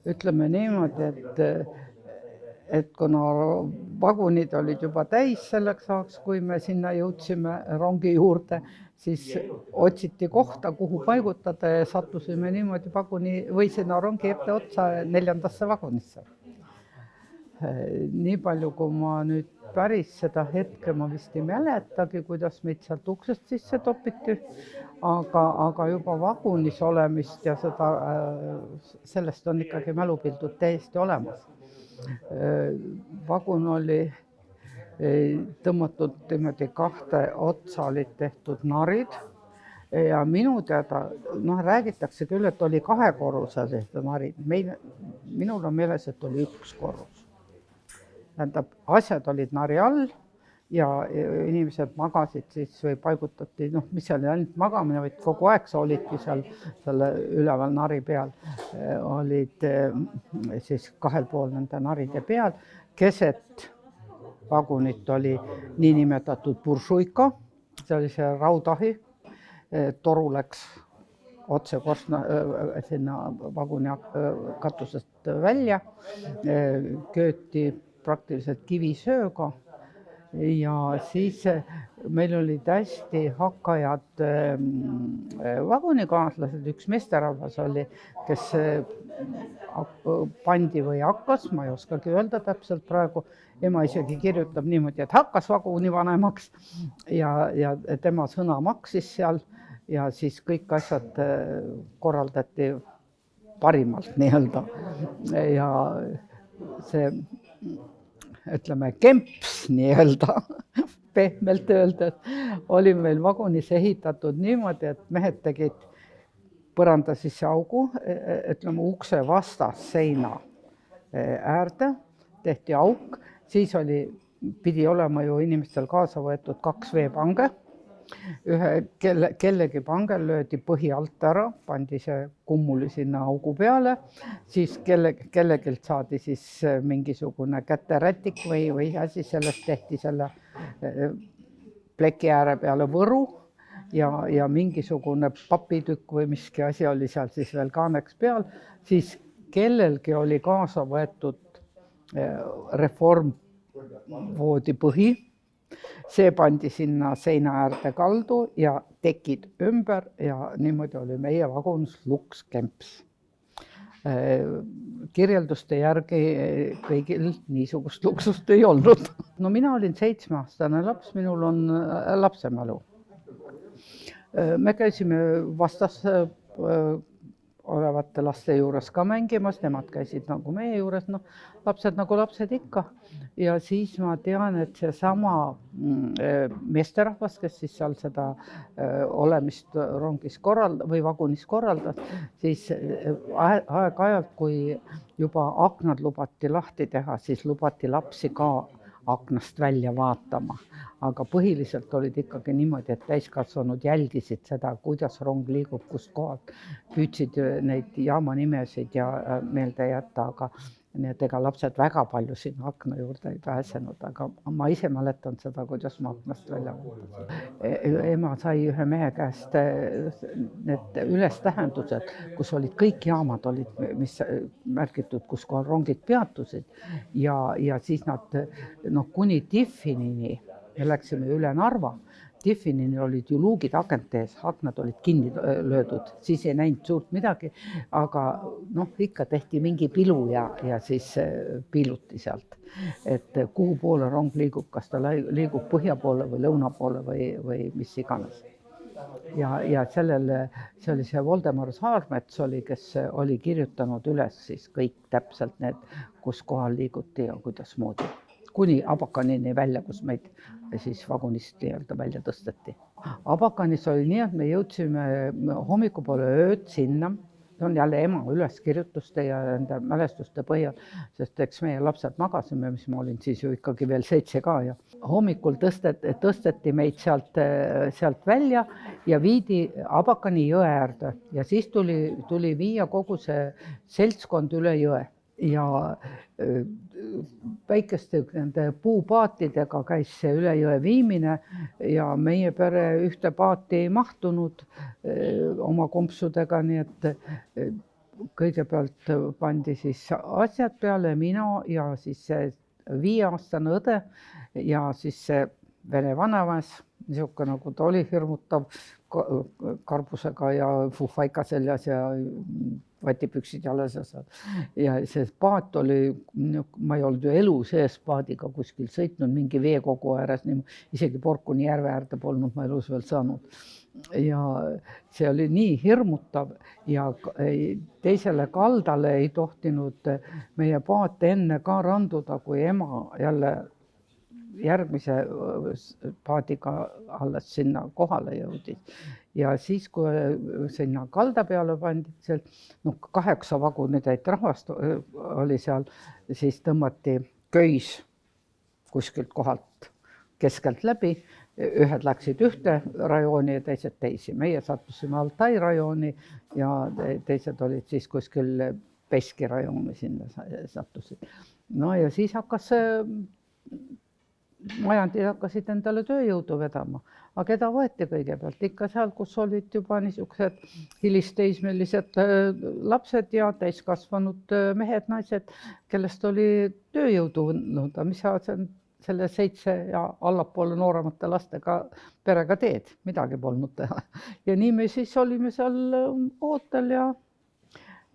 ütleme niimoodi, et kuna vagunid olid juba täis selleks ajaks, kui me sinna jõudsime rongi juurde, siis otsiti kohta, kuhu paigutada ja sattusime niimoodi vaguni või sinna rongi etteotsa 4. vagunisse. Nii palju, kui ma nüüd päris seda hetke ma vist ei mäletagi, kuidas meid sealt uksest sisse topiti, aga juba vagunis olemist ja sellest on ikkagi mälupildud täiesti olemas. Vagun oli tõmmatud niimoodi 2 otsa olid tehtud narid ja minu teada räägitakse küll, et oli 2-korruselised narid. Minul on meeles, et oli 1 korrus. Tähendab, asjad olid nari all ja inimesed magasid siis või paigutati, mis seal ainult magamine, vaid kogu aeg sa olidki seal selle üleval nari peal. Olid siis 2 pool nende naride peal. Keset vagunit oli niinimetatud buršuika, see oli see raudahi, toru läks otse sinna vaguni katusest välja, kööti praktiliselt kivisööga ja siis meil olid hästi hakkajad vagunikaaslased, üks meesterahvas oli, kes pandi või hakkas, ma ei oskagi öelda täpselt praegu, ema isegi kirjutab niimoodi, et hakkas vaguni vanemaks ja tema sõna maksis seal ja siis kõik asjad korraldati parimalt nii-öelda ja see ütleme kemps nii-öelda pehmelt öeldes oli meil vagunis ehitatud niimoodi, et mehed tegid põranda sisse augu, ütleme ukse vastas seina äärde, tehti auk, siis pidi olema ju inimestel kaasa võetud 2 veepange, kellegi pangel löödi põhi alt ära, pandi see kummuli sinna augu peale, siis kellegilt saadi siis mingisugune käterätik või asi, sellest tehti selle pleki ääre peale võru ja mingisugune papitükk või miski asi oli seal siis veel kaaneks peal, siis kellelgi oli kaasa võetud reformvoodi põhi. See pandi sinna seina äärde kaldu ja tekid ümber ja niimoodi oli meie vagunis lukskemps. Kirjelduste järgi kõigil niisugust luksust ei olnud. No mina olin 7-aastane laps, minul on lapsemälu. Me käisime vastas olevate laste juures ka mängimas, nemad käisid nagu meie juures, lapsed nagu lapsed ikka. Ja siis ma tean, et seesama meesterahvas, kes siis seal seda olemist rongis või vagunis korraldas, siis aeg-ajalt, kui juba aknad lubati lahti teha, siis lubati lapsi ka aknast välja vaatama. Aga põhiliselt olid ikkagi niimoodi, et täiskasvanud jälgisid seda, kuidas rong liigub, kust kohalt, püüdsid neid jaama nimesid ja meelde jätta, aga ega lapsed väga palju sinna akna juurde ei pääsenud, aga ma ise mäletan seda, kuidas ma aknast välja vaatasin. Ema sai ühe mehe käest need ülestähendused, kus olid kõik jaamad olid, mis märgitud, kus kohal rongid peatusid ja siis nad kuni Tiffinini me läksime üle Narva. Tiffinini olid ju luugid akent ees, aknad olid kinni löödud, siis ei näinud suurt midagi, aga ikka tehti mingi pilu ja siis piiluti sealt, et kuhu poole rong liigub, kas ta liigub põhja poole või lõuna poole või mis iganes. Ja sellele, see oli see Voldemar Saarmets oli, kes oli kirjutanud üles siis kõik täpselt need, kus kohal liiguti ja kuidas moodi. Kuni Abakanini välja, kus meid siis vagunist nii-öelda välja tõsteti. Abakanis oli nii, et me jõudsime hommikupoole ööd sinna, see on jälle ema üleskirjutuste ja enda mälestuste põhjal, sest eks meie lapsed magasime, mis ma olin siis ju ikkagi veel 7 ka ja hommikul tõsteti meid sealt välja ja viidi Abakani jõe äärde ja siis tuli viia kogu see seltskond üle jõe. Ja väikeste nende puupaatidega käis see üle jõe viimine ja meie pere ühte paati ei mahtunud oma kompsudega, nii et kõigepealt pandi siis asjad peale, mina ja siis see 5-aastane õde ja siis see Vene vanamees, niisugune nagu ta oli hirmutav karbusega ja fufaika seljas ja vatipüksid jalas ja see paat oli, ma ei olnud ju elu sees paadiga kuskil sõitnud mingi veekogu ääres, isegi Porkuni järve äärde polnud ma elus veel saanud. Ja see oli nii hirmutav ja teisele kaldale ei tohtinud meie paat enne ka randuda, kui ema jälle järgmise paadiga alles sinna kohale jõudis. Ja siis, kui sinna kalda peale pandi, 8 vagunitäit rahvast oli seal, siis tõmmati köis kuskilt kohalt keskelt läbi. Ühed läksid ühte rajooni ja teised teisi. Meie sattusime Altai rajooni ja teised olid siis kuskil Peski rajooni sinna sattusid. No ja siis hakkas majandid hakkasid endale tööjõudu vedama. Aga keda võeti kõigepealt? Ikka seal, kus olid juba niisugused hilisteismelised lapsed ja täiskasvanud mehed, naised, kellest oli tööjõudu nõuda. Mis sa selle 7 ja allapoole nooremate lastega perega teed? Midagi polnud teha. Ja nii me siis olime seal ootel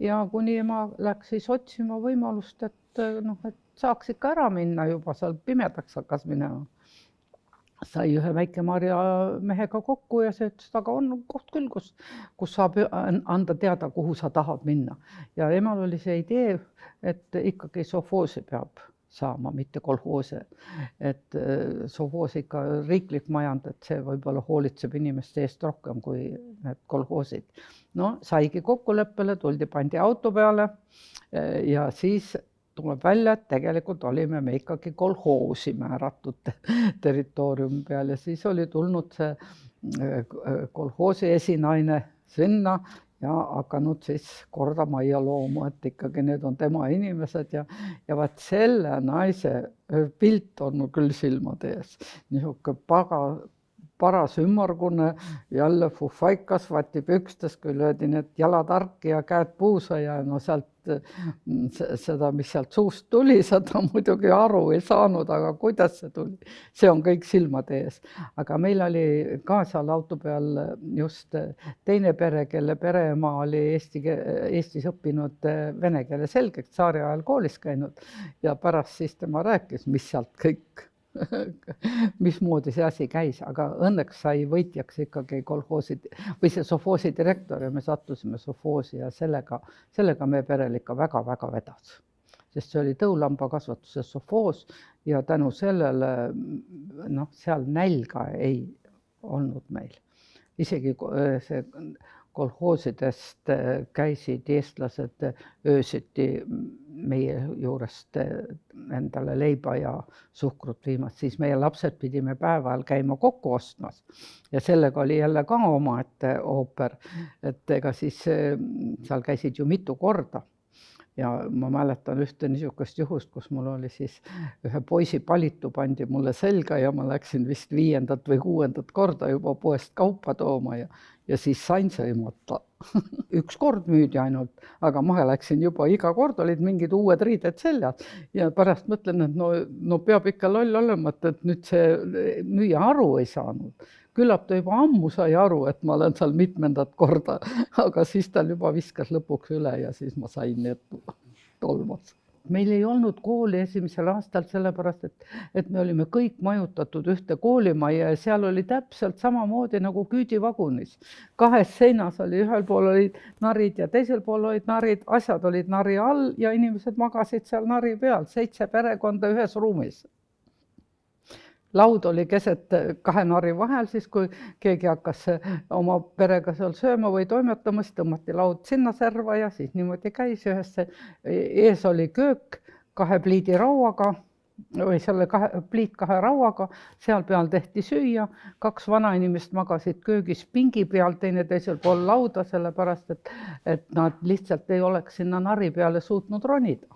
ja kuni ema läks siis otsima võimalust, et saaks ikka ära minna juba, seal pimedaks hakkas minema. Sai ühe Väike-Maarja mehega kokku ja see ütles, aga on koht küll, kus saab anda teada, kuhu sa tahad minna. Ja emal oli see idee, et ikkagi sovhoosi peab saama, mitte kolhoose. Et sovhoos ikka riiklik majand, et see võib-olla hoolitseb inimeste eest rohkem kui need kolhoosid. No saigi kokkuleppele, tuldi pandi auto peale ja siis tuleb välja, et tegelikult olime me ikkagi kolhoosi määratud territooriumi peal ja siis oli tulnud see kolhoosi esinaine sinna ja hakanud siis korda majja looma, et ikkagi need on tema inimesed ja vaat selle naise pilt on küll silmade ees. Niisugune paras ümmargune, jälle fufaikas, vatipükstes, kui löödi need jalad arki ja käed puusa ja no sealt seda, mis sealt suust tuli, seda muidugi aru ei saanud, aga kuidas see tuli, see on kõik silmade ees. Aga meil oli ka seal auto peal just teine pere, kelle pereema oli Eestis õppinud vene keele selgeks, tsaari ajal koolis käinud ja pärast siis tema rääkis, mis sealt kõik mismoodi see asi käis, aga õnneks sai võitjaks ikkagi kolhoosid või see sovhoosi direktor ja me sattusime sovhoosi ja sellega me perel ikka väga-väga vedas. Sest see oli tõulambakasvatuse sovhoos ja tänu sellele seal nälga ei olnud meil. Isegi see kolhoosidest käisid eestlased öösiti meie juurest endale leiba ja suhkrut viimas, siis meie lapsed pidime päeval käima kokku ostmas ja sellega oli jälle ka omaette ooper, et ega siis seal käisid ju mitu korda. Ja ma mäletan ühte niisugust juhust, kus mul oli siis ühe poisi palitu pandi mulle selga ja ma läksin vist 5. või 6. korda juba poest kaupa tooma ja siis sain sõimata. Üks kord müüdi ainult, aga ma läksin juba iga kord, olid mingid uued riided seljas ja pärast mõtlen, et no peab ikka loll olema, et nüüd see müüja aru ei saanud. Küllap ta juba ammu sai aru, et ma olen seal mitmendat korda, aga siis tal juba viskas lõpuks üle ja siis ma sain need tolmas. Meil ei olnud kooli esimesel aastal sellepärast, et me olime kõik majutatud ühte koolimajja ja seal oli täpselt samamoodi nagu küüdivagunis. 2 seinas oli, ühel pool olid narid ja teisel pool olid narid, asjad olid nari all ja inimesed magasid seal nari peal, 7 perekonda ühes ruumis. Laud oli keset 2 nari vahel, siis kui keegi hakkas oma perega seal sööma või toimetama, siis tõmmati laud sinna serva ja siis niimoodi käis ühesse. Ees oli köök 2 pliidirauaga või selle pliit 2 rauaga, seal peal tehti süüa, 2 vanainimest magasid köögis pingi peal, teine teisel pool lauda, sellepärast et nad lihtsalt ei oleks sinna nari peale suutnud ronida.